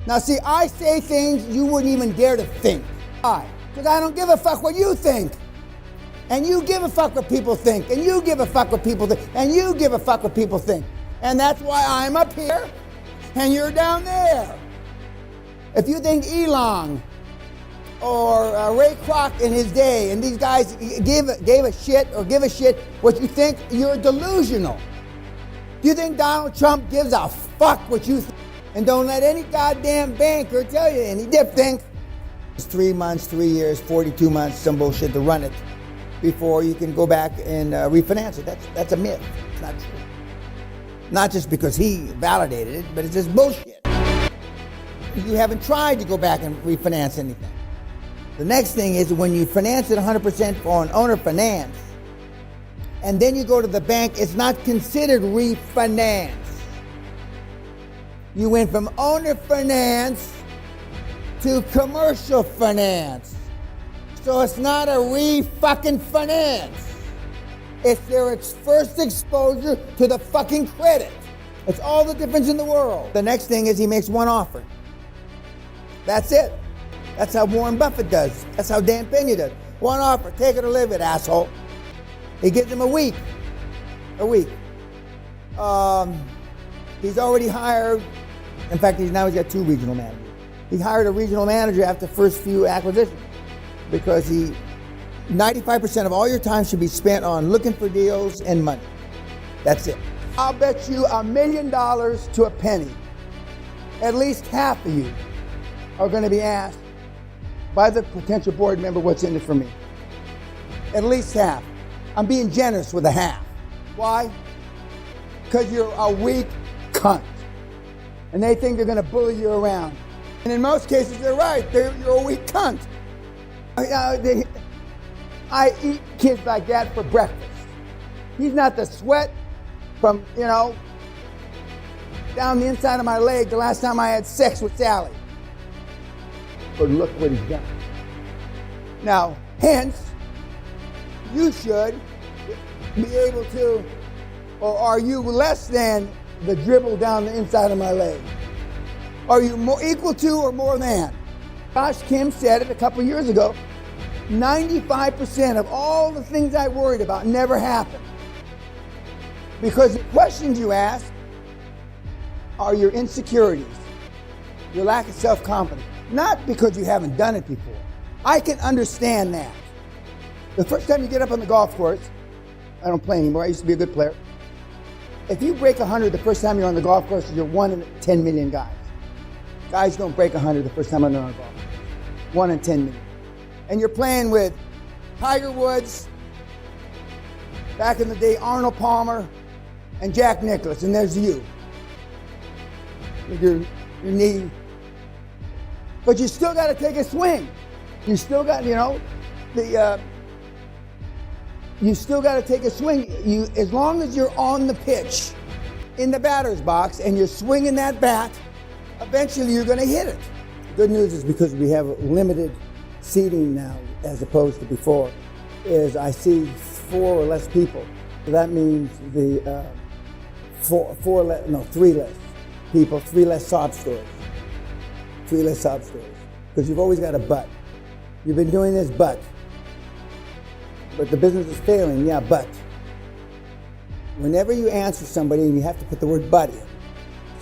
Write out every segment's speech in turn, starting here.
Now see, I say things you wouldn't even dare to think. Why? Because I don't give a fuck what you think. And you give a fuck what people think. And you give a fuck what people think. And you give a fuck what people think. And that's why I'm up here and you're down there. If you think Elon or Ray Kroc in his day and these guys gave a shit what you think, you're delusional. Do you think Donald Trump gives a fuck what you think? And don't let any goddamn banker tell you any different thing. It's 3 months, 3 years, 42 months, some bullshit to run it before you can go back and refinance it. That's a myth. It's not true. Not just because he validated it, but it's just bullshit. You haven't tried to go back and refinance anything. The next thing is when you finance it 100% on owner finance, and then you go to the bank, it's not considered refinance. You went from owner finance to commercial finance. So it's not a re-fucking finance. It's their first exposure to the fucking credit. It's all the difference in the world. The next thing is he makes one offer. That's it. That's how Warren Buffett does. That's how Dan Pena does. One offer, take it or leave it, asshole. He gives him a week. He's already hired, in fact, he's got 2 regional managers. He hired a regional manager after the first few acquisitions because 95% of all your time should be spent on looking for deals and money. That's it. I'll bet you $1 million to a penny. At least half of you are going to be asked by the potential board member what's in it for me. At least half. I'm being generous with a half. Why? Because you're a weak cunt. And they think they're going to bully you around. And in most cases, they're right. You're a weak cunt. I eat kids like that for breakfast. He's not the sweat from, down the inside of my leg the last time I had sex with Sally. But look what he's done. Now, hence, you should be able to, or are you less than the dribble down the inside of my leg? Are you more equal to or more than? Josh Kim said it a couple years ago. 95% of all the things I worried about never happened. Because the questions you ask are your insecurities, your lack of self-confidence. Not because you haven't done it before. I can understand that. The first time you get up on the golf course, I don't play anymore, I used to be a good player. If you break 100 the first time you're on the golf course, you're 1 in 10 million guys. Guys don't break 100 the first time they're on the golf course. 1 in 10 million. And you're playing with Tiger Woods, back in the day, Arnold Palmer, and Jack Nicklaus, and there's you. With your knee. But you still got to take a swing. You still got, you still got to take a swing. As long as you're on the pitch, in the batter's box, and you're swinging that bat, eventually you're going to hit it. The good news is because we have limited seating now, as opposed to before, is I see 4 or less people. So that means the 3 less people, 3 less sob stories. 3 less sob stories. Because you've always got a but. You've been doing this, but the business is failing, yeah, but. Whenever you answer somebody and you have to put the word but in,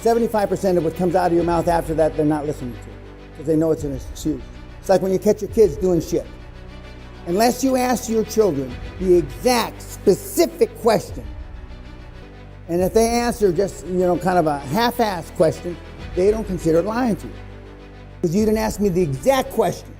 75% of what comes out of your mouth after that, they're not listening to. Because they know it's an excuse. It's like when you catch your kids doing shit. Unless you ask your children the exact, specific question, and if they answer just, kind of a half-assed question, they don't consider it lying to you. Because you didn't ask me the exact question.